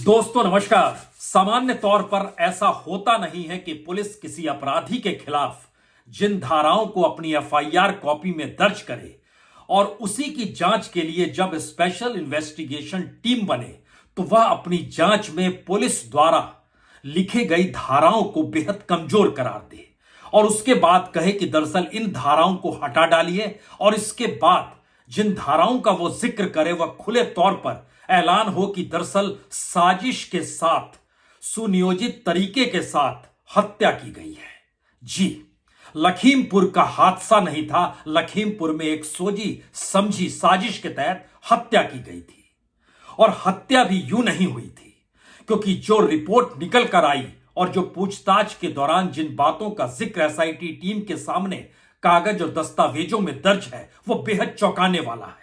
दोस्तों नमस्कार। सामान्य तौर पर ऐसा होता नहीं है कि पुलिस किसी अपराधी के खिलाफ जिन धाराओं को अपनी एफआईआर कॉपी में दर्ज करे और उसी की जांच के लिए जब स्पेशल इन्वेस्टिगेशन टीम बने तो वह अपनी जांच में पुलिस द्वारा लिखे गई धाराओं को बेहद कमजोर करार दे और उसके बाद कहे कि दरअसल इन धाराओं को हटा डालिए और इसके बाद जिन धाराओं का वो जिक्र करे वह खुले तौर पर ऐलान हो कि दरअसल साजिश के साथ सुनियोजित तरीके के साथ हत्या की गई है। जी, लखीमपुर का हादसा नहीं था, लखीमपुर में एक सोची समझी साजिश के तहत हत्या की गई थी और हत्या भी यूं नहीं हुई थी, क्योंकि जो रिपोर्ट निकल कर आई और जो पूछताछ के दौरान जिन बातों का जिक्र एसआईटी टीम के सामने कागज और दस्तावेजों में दर्ज है वो बेहद चौंकाने वाला है।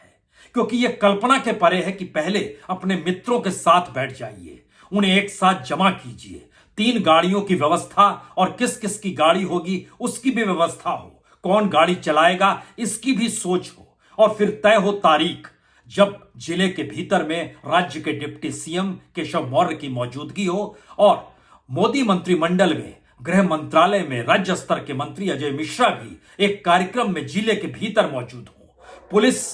क्योंकि यह कल्पना के परे है कि पहले अपने मित्रों के साथ बैठ जाइए, उन्हें एक साथ जमा कीजिए, 3 गाड़ियों की व्यवस्था और किस किस की गाड़ी होगी उसकी भी व्यवस्था हो, कौन गाड़ी चलाएगा इसकी भी सोच हो और फिर तय हो तारीख जब जिले के भीतर में राज्य के डिप्टी सीएम केशव मौर्य की मौजूदगी हो और मोदी मंत्रिमंडल में गृह मंत्रालय में राज्य स्तर के मंत्री अजय मिश्रा भी एक कार्यक्रम में जिले के भीतर मौजूद हो। पुलिस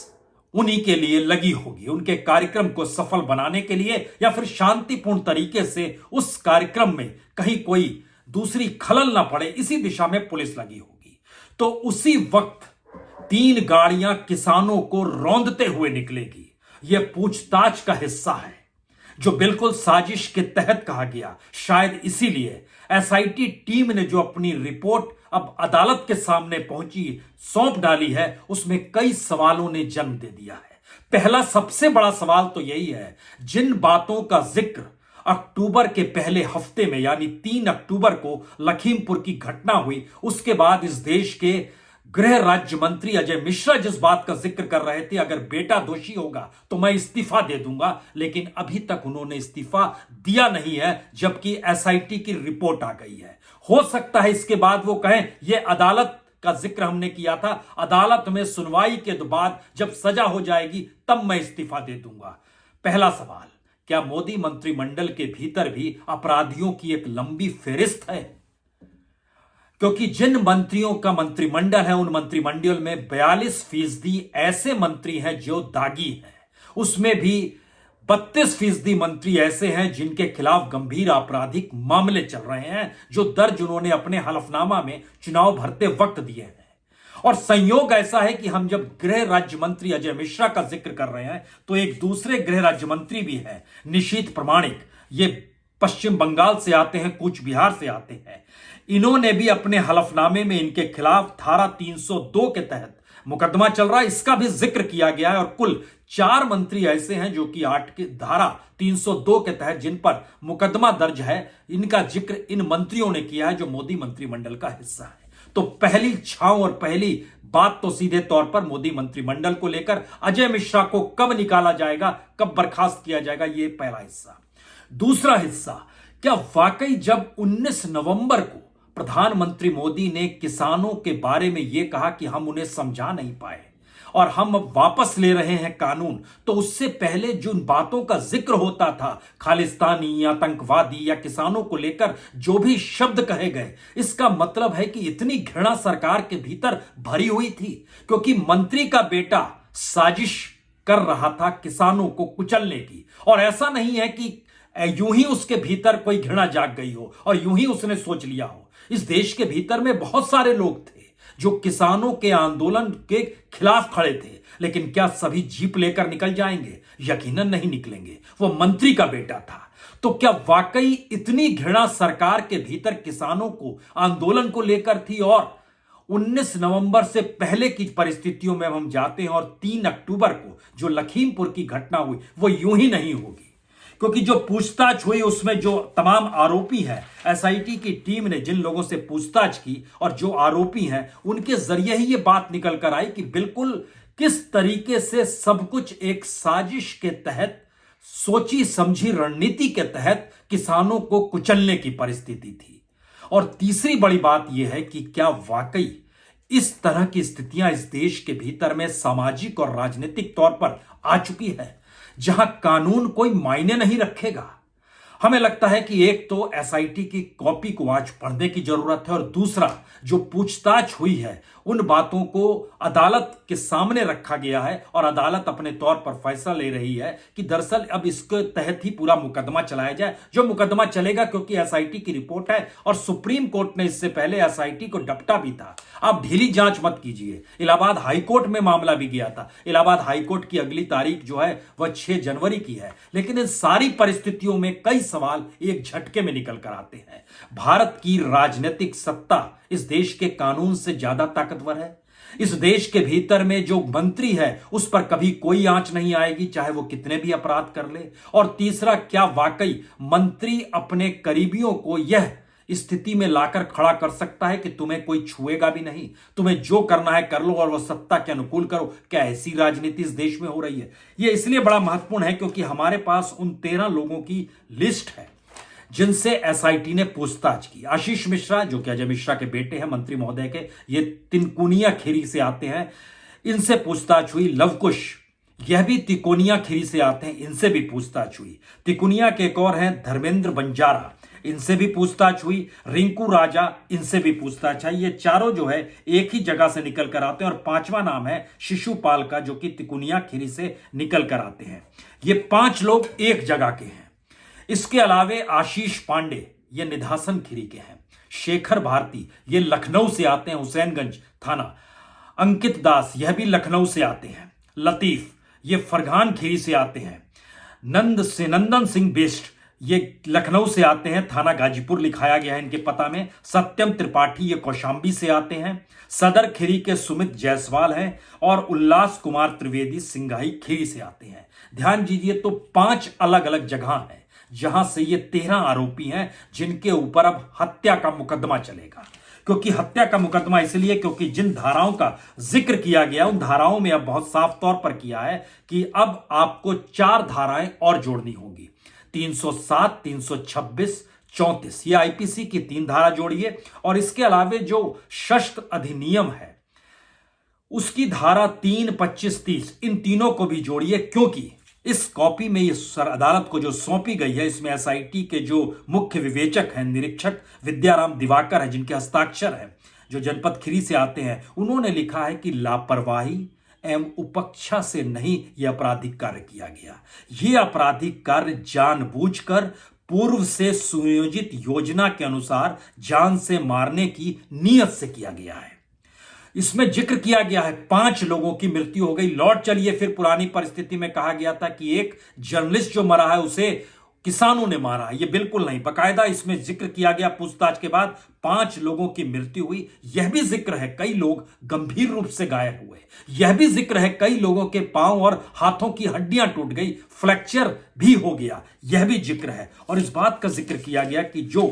उन्हीं के लिए लगी होगी, उनके कार्यक्रम को सफल बनाने के लिए या फिर शांतिपूर्ण तरीके से उस कार्यक्रम में कहीं कोई दूसरी खलल ना पड़े, इसी दिशा में पुलिस लगी होगी। तो उसी वक्त 3 गाड़ियां किसानों को रौंदते हुए निकलेगी। यह पूछताछ का हिस्सा है जो बिल्कुल साजिश के तहत कहा गया। शायद इसीलिए एसआईटी टीम ने जो अपनी रिपोर्ट अब अदालत के सामने पहुंची सौंप डाली है, उसमें कई सवालों ने जन्म दे दिया है। पहला सबसे बड़ा सवाल तो यही है, जिन बातों का जिक्र अक्टूबर के पहले हफ्ते में यानी 3 अक्टूबर को लखीमपुर की घटना हुई, उसके बाद इस देश के गृह राज्य मंत्री अजय मिश्रा जिस बात का जिक्र कर रहे थे, अगर बेटा दोषी होगा तो मैं इस्तीफा दे दूंगा, लेकिन अभी तक उन्होंने इस्तीफा दिया नहीं है, जबकि एसआईटी की रिपोर्ट आ गई है। हो सकता है इसके बाद वो कहें यह अदालत का जिक्र हमने किया था, अदालत में सुनवाई के बाद जब सजा हो जाएगी तब मैं इस्तीफा दे दूंगा। पहला सवाल, क्या मोदी मंत्रिमंडल के भीतर भी अपराधियों की एक लंबी फेहरिस्त है? क्योंकि जिन मंत्रियों का मंत्रिमंडल है उन मंत्रिमंडल में 42% ऐसे मंत्री हैं जो दागी हैं, उसमें भी 32% मंत्री ऐसे हैं जिनके खिलाफ गंभीर आपराधिक मामले चल रहे हैं, जो दर्ज उन्होंने अपने हलफनामा में चुनाव भरते वक्त दिए हैं। और संयोग ऐसा है कि हम जब गृह राज्य मंत्री अजय मिश्रा का जिक्र कर रहे हैं तो एक दूसरे गृह राज्य मंत्री भी है, निशीथ प्रामाणिक। ये पश्चिम बंगाल से आते हैं, कूच बिहार से आते हैं। इन्होंने भी अपने हलफनामे में इनके खिलाफ धारा 302 के तहत मुकदमा चल रहा है, इसका भी जिक्र किया गया है। और कुल 4 मंत्री ऐसे हैं जो कि 8 की धारा 302 के तहत जिन पर मुकदमा दर्ज है, इनका जिक्र इन मंत्रियों ने किया है जो मोदी मंत्रिमंडल का हिस्सा है। तो पहली छांव और पहली बात तो सीधे तौर पर मोदी मंत्रिमंडल को लेकर, अजय मिश्रा को कब निकाला जाएगा, कब बर्खास्त किया जाएगा, यह पहला हिस्सा। दूसरा हिस्सा, क्या वाकई जब 19 नवंबर को प्रधानमंत्री मोदी ने किसानों के बारे में यह कहा कि हम उन्हें समझा नहीं पाए और हम अब वापस ले रहे हैं कानून, तो उससे पहले जिन बातों का जिक्र होता था, खालिस्तानी, आतंकवादी या किसानों को लेकर जो भी शब्द कहे गए, इसका मतलब है कि इतनी घृणा सरकार के भीतर भरी हुई थी, क्योंकि मंत्री का बेटा साजिश कर रहा था किसानों को कुचलने की। और ऐसा नहीं है कि यूं ही उसके भीतर कोई घृणा जाग गई हो और यूं ही उसने सोच लिया हो। इस देश के भीतर में बहुत सारे लोग थे जो किसानों के आंदोलन के खिलाफ खड़े थे, लेकिन क्या सभी जीप लेकर निकल जाएंगे? यकीनन नहीं निकलेंगे। वो मंत्री का बेटा था। तो क्या वाकई इतनी घृणा सरकार के भीतर किसानों को आंदोलन को लेकर थी? और 19 नवंबर से पहले की परिस्थितियों में हम जाते हैं और 3 अक्टूबर को जो लखीमपुर की घटना हुई वो यूं ही नहीं होगी, क्योंकि जो पूछताछ हुई उसमें जो तमाम आरोपी हैं, एसआईटी की टीम ने जिन लोगों से पूछताछ की और जो आरोपी हैं उनके जरिए ही ये बात निकल कर आई कि बिल्कुल किस तरीके से सब कुछ एक साजिश के तहत, सोची समझी रणनीति के तहत किसानों को कुचलने की परिस्थिति थी। और तीसरी बड़ी बात यह है कि क्या वाकई इस तरह की स्थितियां इस देश के भीतर में सामाजिक और राजनीतिक तौर पर आ चुकी है, जहां कानून कोई मायने नहीं रखेगा, हमें लगता है कि एक तो एसआईटी की कॉपी को आज पढ़ने की जरूरत है और दूसरा जो पूछताछ हुई है उन बातों को अदालत के सामने रखा गया है और अदालत अपने तौर पर फैसला ले रही है कि दरअसल अब इसके तहत ही पूरा मुकदमा चलाया जाए। जो मुकदमा चलेगा क्योंकि एसआईटी की रिपोर्ट है और सुप्रीम कोर्ट ने इससे पहले एसआईटी को डपटा भी था। आप ढीली जांच मत कीजिए। इलाहाबाद हाईकोर्ट में मामला भी गया था। इलाहाबाद हाईकोर्ट की अगली तारीख जो है वह 6 जनवरी की है। लेकिन इन सारी परिस्थितियों में कई सवाल एक झटके में निकल कर आते हैं। भारत की राजनीतिक सत्ता इस देश के कानून से ज्यादा ताकतवर है। इस देश के भीतर में जो मंत्री है उस पर कभी कोई आंच नहीं आएगी, चाहे वो कितने भी अपराध कर ले। और तीसरा, क्या वाकई मंत्री अपने करीबियों को यह स्थिति में लाकर खड़ा कर सकता है कि तुम्हें कोई छुएगा भी नहीं, तुम्हें जो करना है कर लो और वह सत्ता के अनुकूल करो? क्या ऐसी राजनीति इस देश में हो रही है? यह इसलिए बड़ा महत्वपूर्ण है क्योंकि हमारे पास उन 13 लोगों की लिस्ट है जिनसे एसआईटी ने पूछताछ की। आशीष मिश्रा, जो कि अजय मिश्रा के बेटे हैं, मंत्री महोदय के, ये तिनकुनिया खीरी से आते हैं, इनसे पूछताछ हुई। लवकुश, यह भी तिकोनिया खीरी से आते हैं, इनसे भी पूछताछ हुई। तिकोनिया के एक और हैं धर्मेंद्र बंजारा, इनसे भी पूछताछ हुई। रिंकू राजा, इनसे भी पूछताछ है। ये चारों जो है एक ही जगह से निकल कर आते हैं। और 5वां नाम है शिशुपाल का, जो कि तिकोनिया खीरी से निकल कर आते हैं। ये 5 लोग एक जगह के हैं। इसके अलावे आशीष पांडे, ये निधासन खीरी के हैं। शेखर भारती, ये लखनऊ से आते हैं, हुसैनगंज थाना। अंकित दास, यह भी लखनऊ से आते हैं। लतीफ, ये फरगान खीरी से आते हैं। नंदन सिंह बेस्ट, ये लखनऊ से आते हैं, थाना गाजीपुर लिखाया गया है इनके पता में। सत्यम त्रिपाठी, ये कौशांबी से आते हैं। सदर खीरी के सुमित जायसवाल हैं और उल्लास कुमार त्रिवेदी सिंघाई खीरी से आते हैं। ध्यान दीजिए, तो 5 अलग अलग जगह हैं जहां से ये 13 आरोपी हैं जिनके ऊपर अब हत्या का मुकदमा चलेगा। क्योंकि हत्या का मुकदमा इसलिए क्योंकि जिन धाराओं का जिक्र किया गया उन धाराओं में अब बहुत साफ तौर पर किया है कि अब आपको 4 धाराएं और जोड़नी होंगी। 307, 326, 34, ये आईपीसी की 3 धारा जोड़िए और इसके अलावे जो शस्त्र अधिनियम है उसकी धारा 3, 25, 30, इन तीनों को भी जोड़िए। क्योंकि इस कॉपी में ये अदालत को जो सौंपी गई है, इसमें एसआईटी के जो मुख्य विवेचक हैं, निरीक्षक विद्याराम दिवाकर है, जिनके हस्ताक्षर हैं, जो जनपद खीरी से आते हैं, उन्होंने लिखा है कि लापरवाही एवं उपेक्षा से नहीं यह आपराधिक कार्य किया गया। यह आपराधिक कार्य जानबूझकर पूर्व से सुनियोजित योजना के अनुसार जान से मारने की नीयत से किया गया है। इसमें जिक्र किया गया है 5 लोगों की मृत्यु हो गई। लौट चलिए फिर पुरानी परिस्थिति में कहा गया था कि एक जर्नलिस्ट जो मरा है उसे किसानों ने मारा है। यह बिल्कुल नहीं, बाकायदा इसमें जिक्र किया गया पूछताछ के बाद 5 लोगों की मृत्यु हुई। यह भी जिक्र है कई लोग गंभीर रूप से घायल हुए। यह भी जिक्र है कई लोगों के पांव और हाथों की हड्डियां टूट गई, फ्रैक्चर भी हो गया। यह भी जिक्र है और इस बात का जिक्र किया गया कि जो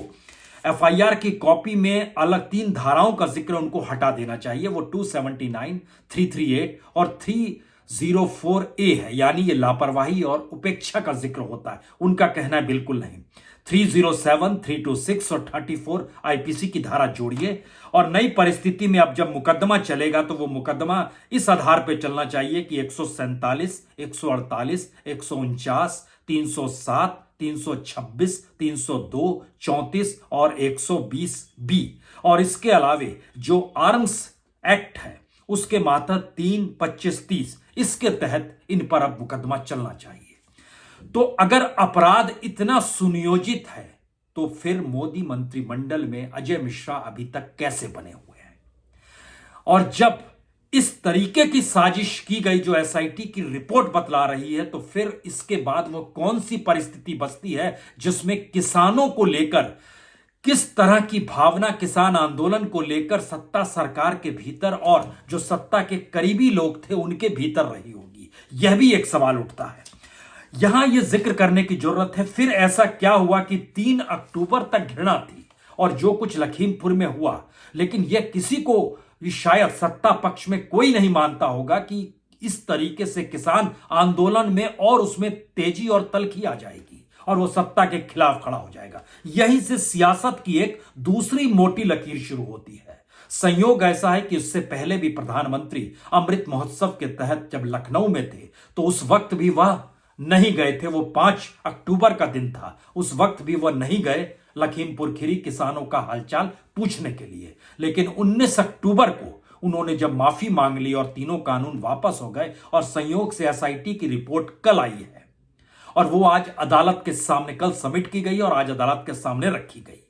एफआईआर की कॉपी में अलग 3 धाराओं का जिक्र उनको हटा देना चाहिए। वो 279, 338 और 304A है, यानी ये लापरवाही और उपेक्षा का जिक्र होता है। उनका कहना है बिल्कुल नहीं। 307, 326 और 34 आईपीसी की धारा जोड़िए और नई परिस्थिति में अब जब मुकदमा चलेगा तो वो मुकदमा इस आधार पर चलना चाहिए कि 147, 148, 149, 307, 326, 302, 34 और 120B और इसके अलावे जो आर्म्स एक्ट है उसके मातहत 3, 25, 30, इसके तहत इन पर अब मुकदमा चलना चाहिए। तो अगर अपराध इतना सुनियोजित है तो फिर मोदी मंत्रिमंडल में अजय मिश्रा अभी तक कैसे बने हुए हैं? और जब इस तरीके की साजिश की गई जो एसआईटी की रिपोर्ट बतला रही है, तो फिर इसके बाद वो कौन सी परिस्थिति बचती है जिसमें किसानों को लेकर किस तरह की भावना, किसान आंदोलन को लेकर सत्ता सरकार के भीतर और जो सत्ता के करीबी लोग थे उनके भीतर रही होगी? यह भी एक सवाल उठता है। यहां यह जिक्र करने की जरूरत है फिर ऐसा क्या हुआ कि 3 अक्टूबर तक घृणा थी और जो कुछ लखीमपुर में हुआ, लेकिन यह किसी को शायद सत्ता पक्ष में कोई नहीं मानता होगा कि इस तरीके से किसान आंदोलन में और उसमें तेजी और तल्खी आ जाएगी और वो सत्ता के खिलाफ खड़ा हो जाएगा। यहीं से सियासत की एक दूसरी मोटी लकीर शुरू होती है। संयोग ऐसा है कि उससे पहले भी प्रधानमंत्री अमृत महोत्सव के तहत जब लखनऊ में थे तो उस वक्त भी वह नहीं गए थे। वो 5 अक्टूबर का दिन था, उस वक्त भी वो नहीं गए लखीमपुर खीरी किसानों का हालचाल पूछने के लिए। लेकिन 19 अक्टूबर को उन्होंने जब माफी मांग ली और तीनों कानून वापस हो गए और संयोग से एसआईटी की रिपोर्ट कल आई है और वो आज अदालत के सामने कल सबमिट की गई और आज अदालत के सामने रखी गई।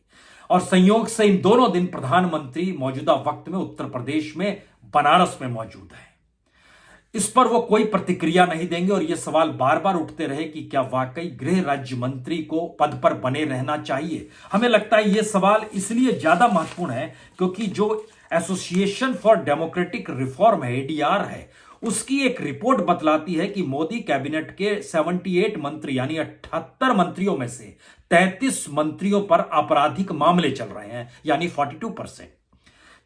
और संयोग से इन दोनों दिन प्रधानमंत्री मौजूदा वक्त में उत्तर प्रदेश में बनारस में मौजूद है। इस पर वो कोई प्रतिक्रिया नहीं देंगे और ये सवाल बार बार उठते रहे कि क्या वाकई गृह राज्य मंत्री को पद पर बने रहना चाहिए। हमें लगता है ये सवाल इसलिए ज्यादा महत्वपूर्ण है क्योंकि जो एसोसिएशन फॉर डेमोक्रेटिक रिफॉर्म है, एडीआर है, उसकी एक रिपोर्ट बतलाती है कि मोदी कैबिनेट के 78 मंत्री यानी 78 मंत्रियों में से 33 मंत्रियों पर आपराधिक मामले चल रहे हैं यानी 42%।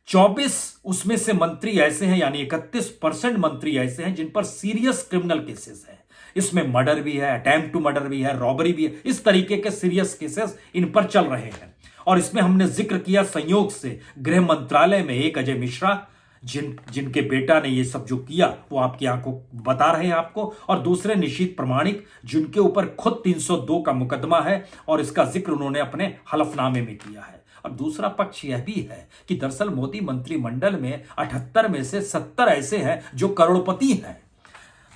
24 उसमें से मंत्री ऐसे हैं यानी 31% मंत्री ऐसे हैं जिन पर सीरियस क्रिमिनल केसेस हैं। इसमें मर्डर भी है, अटेम्प्ट टू मर्डर भी है, रॉबरी भी है, इस तरीके के सीरियस केसेस इन पर चल रहे हैं। और इसमें हमने जिक्र किया संयोग से गृह मंत्रालय में एक अजय मिश्रा जिनके बेटा ने ये सब जो किया वो आपकी आंखों बता रहे हैं आपको, और दूसरे निशीथ प्रमाणिक जिनके ऊपर खुद 302 का मुकदमा है और इसका जिक्र उन्होंने अपने हलफनामे में किया है। और दूसरा पक्ष यह भी है कि दरअसल मोदी मंत्रिमंडल में 78 में से 70 ऐसे हैं जो करोड़पति हैं।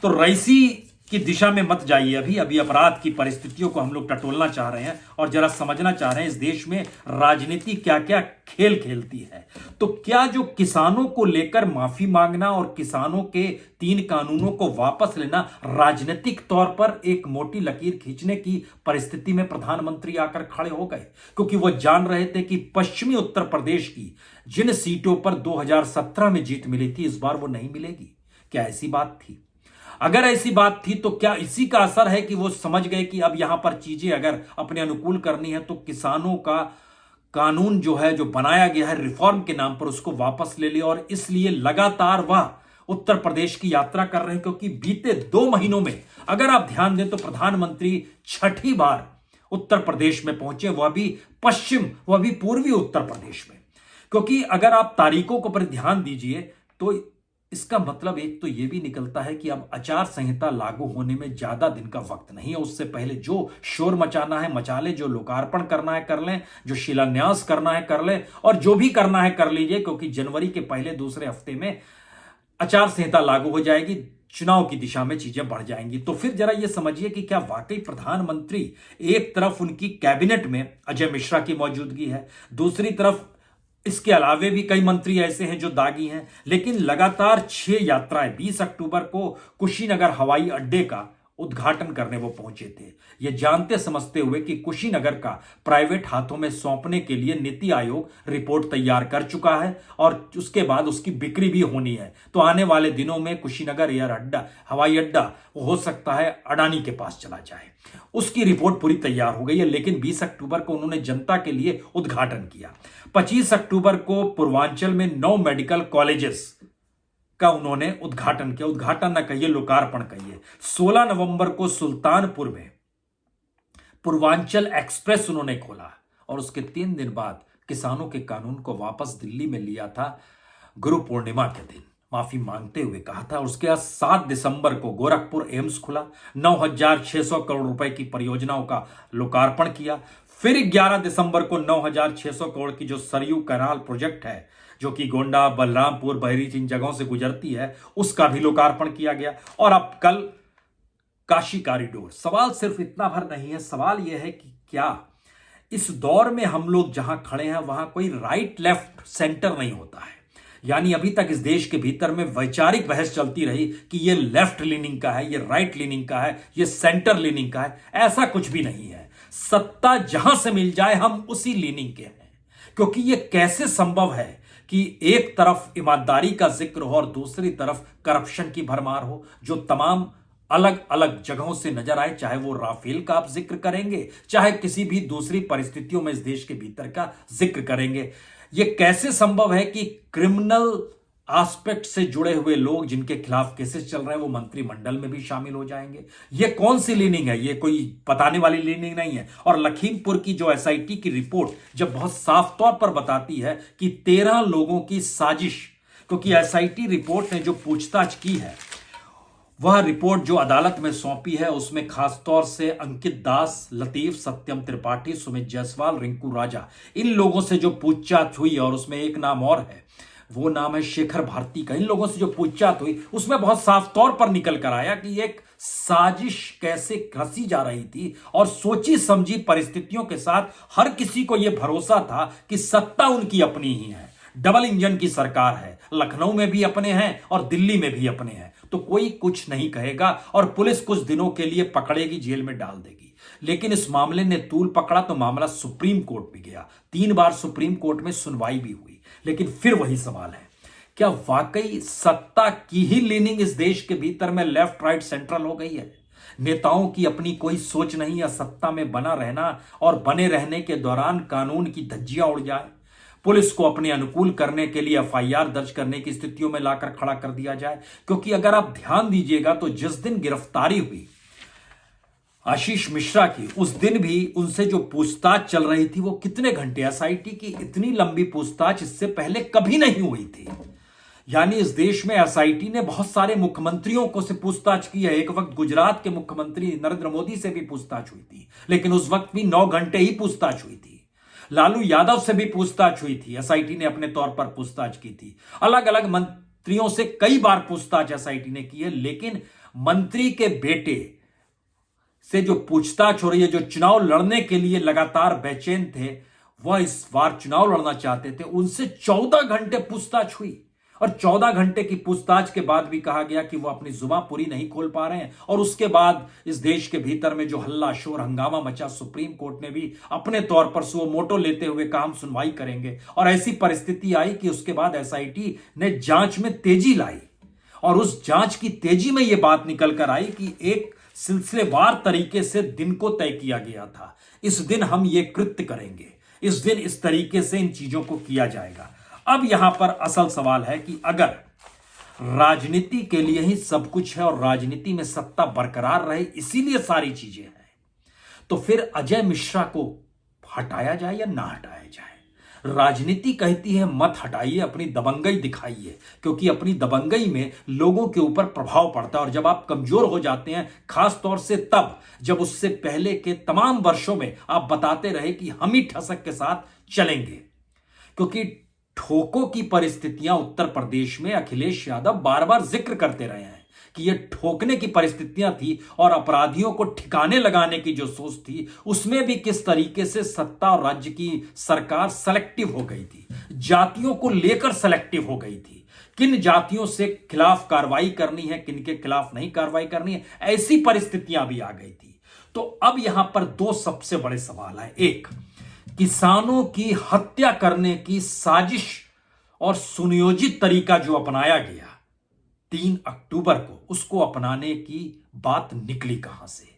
तो रईसी की दिशा में मत जाइए। अभी अपराध की परिस्थितियों को हम लोग टटोलना चाह रहे हैं और जरा समझना चाह रहे हैं इस देश में राजनीति क्या क्या खेल खेलती है। तो क्या जो किसानों को लेकर माफी मांगना और किसानों के 3 कानूनों को वापस लेना राजनीतिक तौर पर एक मोटी लकीर खींचने की परिस्थिति में प्रधानमंत्री आकर खड़े हो गए? क्योंकि वो जान रहे थे कि पश्चिमी उत्तर प्रदेश की जिन सीटों पर 2017 में जीत मिली थी इस बार वो नहीं मिलेगी। क्या ऐसी बात थी? अगर ऐसी बात थी तो क्या इसी का असर है कि वो समझ गए कि अब यहां पर चीजें अगर अपने अनुकूल करनी है तो किसानों का कानून जो है जो बनाया गया है रिफॉर्म के नाम पर उसको वापस ले लिया, और इसलिए लगातार वह उत्तर प्रदेश की यात्रा कर रहे हैं। क्योंकि बीते 2 महीनों में अगर आप ध्यान दें तो प्रधानमंत्री 6ठी बार उत्तर प्रदेश में पहुंचे, वह भी पूर्वी उत्तर प्रदेश में। क्योंकि अगर आप तारीखों पर ध्यान दीजिए तो इसका मतलब एक तो यह भी निकलता है कि अब आचार संहिता लागू होने में ज्यादा दिन का वक्त नहीं है। उससे पहले जो शोर मचाना है मचा ले, जो लोकार्पण करना है कर लें, जो शिलान्यास करना है कर लें, और जो भी करना है कर लीजिए, क्योंकि जनवरी के पहले दूसरे हफ्ते में आचार संहिता लागू हो जाएगी, चुनाव की दिशा में चीजें बढ़ जाएंगी। तो फिर जरा ये समझिए कि क्या वाकई प्रधानमंत्री, एक तरफ उनकी कैबिनेट में अजय मिश्रा की मौजूदगी है, दूसरी तरफ इसके अलावे भी कई मंत्री ऐसे हैं जो दागी हैं, लेकिन लगातार 6 यात्राएं 20 अक्टूबर को कुशीनगर हवाई अड्डे का उद्घाटन करने वो पहुंचे थे, ये जानते समझते हुए कि कुशीनगर का प्राइवेट हाथों में सौंपने के लिए नीति आयोग रिपोर्ट तैयार कर चुका है और उसके बाद उसकी बिक्री भी होनी है। तो आने वाले दिनों में कुशीनगर हवाई अड्डा हो सकता है अडानी के पास चला जाए। उसकी रिपोर्ट पूरी तैयार हो गई है, लेकिन 20 अक्टूबर को उन्होंने जनता के लिए उद्घाटन किया। 25 अक्टूबर को पूर्वांचल में 9 मेडिकल कॉलेजेस का उन्होंने उद्घाटन किया, उद्घाटन ना कहिए लोकार्पण कहिए। 16 नवंबर को सुल्तानपुर में पूर्वांचल एक्सप्रेस उन्होंने खोला और उसके 3 दिन बाद किसानों के कानून को वापस दिल्ली में लिया था। गुरु पूर्णिमा के दिन माफी मांगते हुए कहा था। उसके बाद 7 दिसंबर को गोरखपुर एम्स खुला, 9,600 करोड़ रुपए की परियोजनाओं का लोकार्पण किया। फिर 11 दिसंबर को 9,600 करोड़ की जो सरयू कैनाल प्रोजेक्ट है जो कि गोंडा, बलरामपुर, बहरीच इन जगहों से गुजरती है, उसका भी लोकार्पण किया गया। और अब कल काशी कॉरिडोर। सवाल सिर्फ इतना भर नहीं है, सवाल यह है कि क्या इस दौर में हम लोग जहां खड़े हैं वहां कोई राइट लेफ्ट सेंटर नहीं होता है। यानी अभी तक इस देश के भीतर में वैचारिक बहस चलती रही कि ये लेफ्ट लीनिंग का है, ये राइट लीनिंग का है, ये सेंटर लीनिंग का है। ऐसा कुछ भी नहीं है। सत्ता जहां से मिल जाए हम उसी लीनिंग के हैं। क्योंकि ये कैसे संभव है कि एक तरफ ईमानदारी का जिक्र हो और दूसरी तरफ करप्शन की भरमार हो, जो तमाम अलग अलग जगहों से नजर आए। चाहे वो राफेल का आप जिक्र करेंगे, चाहे किसी भी दूसरी परिस्थितियों में इस देश के भीतर का जिक्र करेंगे। ये कैसे संभव है कि क्रिमिनल एस्पेक्ट से जुड़े हुए लोग जिनके खिलाफ केसेस चल रहे हैं वो मंत्रिमंडल में भी शामिल हो जाएंगे? ये कौन सी लीनिंग है? ये कोई बताने वाली लीनिंग नहीं है। और लखीमपुर की जो एसआईटी की रिपोर्ट जब बहुत साफ तौर पर बताती है कि 13 लोगों की साजिश, क्योंकि एसआईटी रिपोर्ट ने जो पूछताछ की है वह रिपोर्ट जो अदालत में सौंपी है उसमें खासतौर से अंकित दास, लतीफ, सत्यम त्रिपाठी, सुमित जायसवाल, रिंकू राजा, इन लोगों से जो पूछताछ हुई, और उसमें एक नाम और है, वो नाम है शेखर भारती का। इन लोगों से जो पूछताछ हुई उसमें बहुत साफ तौर पर निकल कर आया कि एक साजिश कैसे रची जा रही थी, और सोची समझी परिस्थितियों के साथ हर किसी को यह भरोसा था कि सत्ता उनकी अपनी ही है। डबल इंजन की सरकार है, लखनऊ में भी अपने हैं और दिल्ली में भी अपने हैं, तो कोई कुछ नहीं कहेगा और पुलिस कुछ दिनों के लिए पकड़ेगी, जेल में डाल देगी। लेकिन इस मामले ने तूल पकड़ा तो मामला सुप्रीम कोर्ट भी गया। 3 बार सुप्रीम कोर्ट में सुनवाई भी हुई, लेकिन फिर वही सवाल है, क्या वाकई सत्ता की ही लीनिंग इस देश के भीतर में लेफ्ट राइट सेंट्रल हो गई है? नेताओं की अपनी कोई सोच नहीं, या सत्ता में बना रहना और बने रहने के दौरान कानून की धज्जियां उड़ जाए, पुलिस को अपने अनुकूल करने के लिए एफआईआर दर्ज करने की स्थितियों में लाकर खड़ा कर दिया जाए? क्योंकि अगर आप ध्यान दीजिएगा तो जिस दिन गिरफ्तारी हुई आशीष मिश्रा की, उस दिन भी उनसे जो पूछताछ चल रही थी वो कितने घंटे, एसआईटी की इतनी लंबी पूछताछ इससे पहले कभी नहीं हुई थी। यानी इस देश में एसआईटी ने बहुत सारे मुख्यमंत्रियों को से पूछताछ की है। एक वक्त गुजरात के मुख्यमंत्री नरेंद्र मोदी से भी पूछताछ हुई थी, लेकिन उस वक्त भी 9 घंटे ही पूछताछ हुई थी। लालू यादव से भी पूछताछ हुई थी, एसआईटी ने अपने तौर पर पूछताछ की थी। अलग अलग मंत्रियों से कई बार पूछताछ एसआईटी ने की है, लेकिन मंत्री के बेटे से जो पूछताछ हो रही है, जो चुनाव लड़ने के लिए लगातार बेचैन थे, वह इस बार चुनाव लड़ना चाहते थे, उनसे 14 घंटे पूछताछ हुई, और 14 घंटे की पूछताछ के बाद भी कहा गया कि वो अपनी जुबान पूरी नहीं खोल पा रहे हैं। और उसके बाद इस देश के भीतर में जो हल्ला शोर हंगामा मचा, सुप्रीम कोर्ट ने भी अपने तौर पर सो मोटो लेते हुए कहा हम सुनवाई करेंगे, और ऐसी परिस्थिति आई कि उसके बाद एसआईटी ने जांच में तेजी लाई, और उस जांच की तेजी में यह बात निकल कर आई कि एक सिलसिलेवार तरीके से दिन को तय किया गया था। इस दिन हम ये कृत्य करेंगे, इस दिन इस तरीके से इन चीजों को किया जाएगा। अब यहां पर असल सवाल है कि अगर राजनीति के लिए ही सब कुछ है और राजनीति में सत्ता बरकरार रहे इसीलिए सारी चीजें हैं, तो फिर अजय मिश्रा को हटाया जाए या ना हटाया जाए? राजनीति कहती है मत हटाइए, अपनी दबंगई दिखाइए, क्योंकि अपनी दबंगई में लोगों के ऊपर प्रभाव पड़ता है, और जब आप कमजोर हो जाते हैं, खास तौर से तब जब उससे पहले के तमाम वर्षों में आप बताते रहे कि हम ही ठसक के साथ चलेंगे। क्योंकि ठोकों की परिस्थितियां उत्तर प्रदेश में अखिलेश यादव बार बार जिक्र करते रहे हैं कि ये ठोकने की परिस्थितियां थी, और अपराधियों को ठिकाने लगाने की जो सोच थी उसमें भी किस तरीके से सत्ता और राज्य की सरकार सेलेक्टिव हो गई थी, जातियों को लेकर सेलेक्टिव हो गई थी, किन जातियों से खिलाफ कार्रवाई करनी है, किन के खिलाफ नहीं कार्रवाई करनी है, ऐसी परिस्थितियां भी आ गई थी। तो अब यहां पर 2 सबसे बड़े सवाल हैं। एक, किसानों की हत्या करने की साजिश और सुनियोजित तरीका जो अपनाया गया 3 अक्टूबर को, उसको अपनाने की बात निकली कहां से?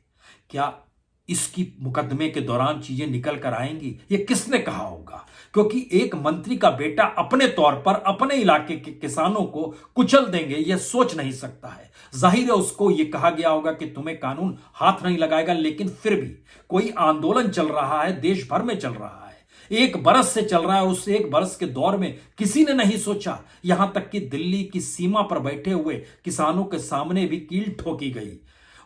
क्या इसकी मुकदमे के दौरान चीजें निकल कर आएंगी? ये किसने कहा होगा? क्योंकि एक मंत्री का बेटा अपने तौर पर अपने इलाके के किसानों को कुचल देंगे, यह सोच नहीं सकता है। जाहिर है उसको यह कहा गया होगा कि तुम्हें कानून हाथ नहीं लगाएगा, लेकिन फिर भी कोई आंदोलन चल रहा है, देश भर में चल रहा है, 1 बरस से चल रहा है। उस 1 बरस के दौर में किसी ने नहीं सोचा, यहां तक कि दिल्ली की सीमा पर बैठे हुए किसानों के सामने भी कील ठोकी गई,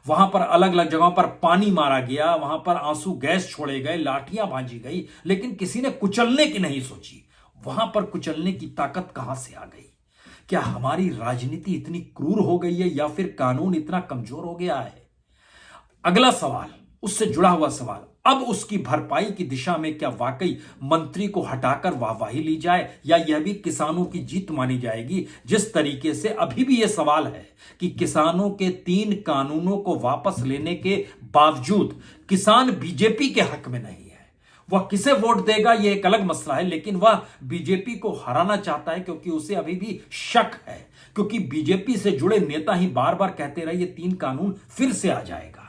वहां पर अलग अलग जगहों पर पानी मारा गया, वहां पर आंसू गैस छोड़े गए, लाठियां भांजी गई, लेकिन किसी ने कुचलने की नहीं सोची। वहां पर कुचलने की ताकत कहां से आ गई? क्या हमारी राजनीति इतनी क्रूर हो गई है, या फिर कानून इतना कमजोर हो गया है? अगला सवाल, उससे जुड़ा हुआ सवाल, अब उसकी भरपाई की दिशा में क्या वाकई मंत्री को हटाकर वाहवाही ली जाए, या यह भी किसानों की जीत मानी जाएगी? जिस तरीके से अभी भी यह सवाल है कि किसानों के 3 कानूनों को वापस लेने के बावजूद किसान बीजेपी के हक में नहीं है। वह किसे वोट देगा यह एक अलग मसला है, लेकिन वह बीजेपी को हराना चाहता है, क्योंकि उसे अभी भी शक है, क्योंकि बीजेपी से जुड़े नेता ही बार बार कहते रहे ये 3 कानून फिर से आ जाएगा।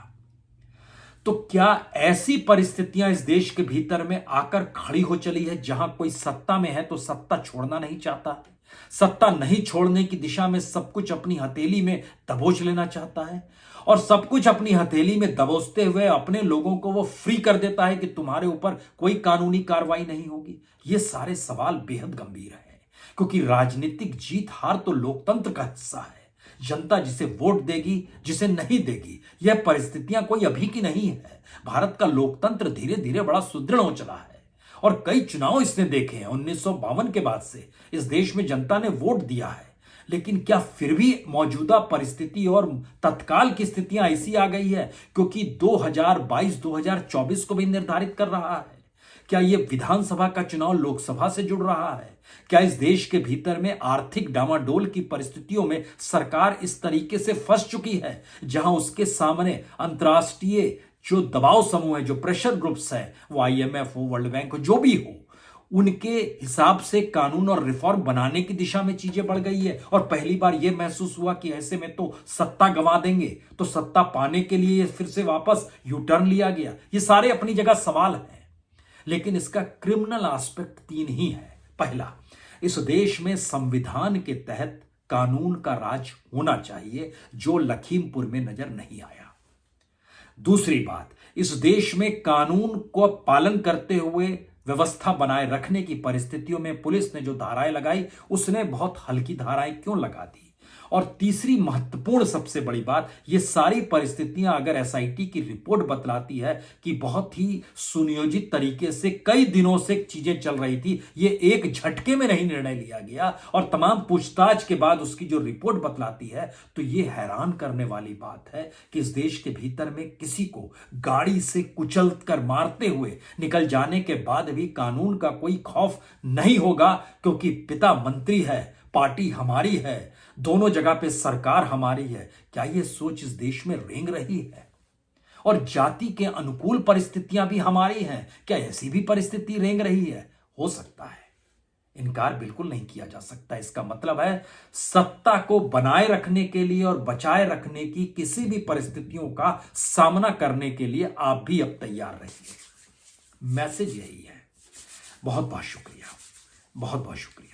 तो क्या ऐसी परिस्थितियां इस देश के भीतर में आकर खड़ी हो चली है जहां कोई सत्ता में है तो सत्ता छोड़ना नहीं चाहता, सत्ता नहीं छोड़ने की दिशा में सब कुछ अपनी हथेली में दबोच लेना चाहता है, और सब कुछ अपनी हथेली में दबोचते हुए अपने लोगों को वो फ्री कर देता है कि तुम्हारे ऊपर कोई कानूनी कार्रवाई नहीं होगी? ये सारे सवाल बेहद गंभीर हैं, क्योंकि राजनीतिक जीत हार तो लोकतंत्र का हिस्सा है। जनता जिसे वोट देगी, जिसे नहीं देगी। यह परिस्थितियां कोई अभी की नहीं है। भारत का लोकतंत्र धीरे धीरे बड़ा सुदृढ़ हो चला है और कई चुनाव इसने देखे हैं। 1952 के बाद से इस देश में जनता ने वोट दिया है, लेकिन क्या फिर भी मौजूदा परिस्थिति और तत्काल की स्थितियां ऐसी आ गई है क्योंकि 2022-2024 को भी निर्धारित कर रहा है? क्या यह विधानसभा का चुनाव लोकसभा से जुड़ रहा है? क्या इस देश के भीतर में आर्थिक डामाडोल की परिस्थितियों में सरकार इस तरीके से फंस चुकी है जहां उसके सामने अंतर्राष्ट्रीय जो दबाव समूह है, जो प्रेशर ग्रुप्स है, वो IMF हो, वर्ल्ड बैंक हो, जो भी हो, उनके हिसाब से कानून और रिफॉर्म बनाने की दिशा में चीजें बढ़ गई है और पहली बार यह महसूस हुआ कि ऐसे में तो सत्ता गंवा देंगे, तो सत्ता पाने के लिए फिर से वापस यू टर्न लिया गया। ये सारे अपनी जगह सवाल हैं, लेकिन इसका क्रिमिनल एस्पेक्ट 3 ही है। पहला, इस देश में संविधान के तहत कानून का राज होना चाहिए, जो लखीमपुर में नजर नहीं आया। दूसरी बात, इस देश में कानून को पालन करते हुए व्यवस्था बनाए रखने की परिस्थितियों में पुलिस ने जो धाराएं लगाई, उसने बहुत हल्की धाराएं क्यों लगा दी? और तीसरी महत्वपूर्ण सबसे बड़ी बात, ये सारी परिस्थितियां अगर SIT की रिपोर्ट बतलाती है कि बहुत ही सुनियोजित तरीके से कई दिनों से चीजें चल रही थी, ये एक झटके में नहीं निर्णय लिया गया और तमाम पूछताछ के बाद उसकी जो रिपोर्ट बतलाती है, तो ये हैरान करने वाली बात है कि इस देश के भीतर में किसी को गाड़ी से कुचल कर मारते हुए निकल जाने के बाद भी कानून का कोई खौफ नहीं होगा, क्योंकि पिता मंत्री है, पार्टी हमारी है, दोनों जगह पे सरकार हमारी है। क्या यह सोच इस देश में रेंग रही है? और जाति के अनुकूल परिस्थितियां भी हमारी हैं, क्या ऐसी भी परिस्थिति रेंग रही है? हो सकता है, इनकार बिल्कुल नहीं किया जा सकता। इसका मतलब है सत्ता को बनाए रखने के लिए और बचाए रखने की किसी भी परिस्थितियों का सामना करने के लिए आप भी अब तैयार रहिए। मैसेज यही है। बहुत बहुत शुक्रिया, बहुत बहुत शुक्रिया।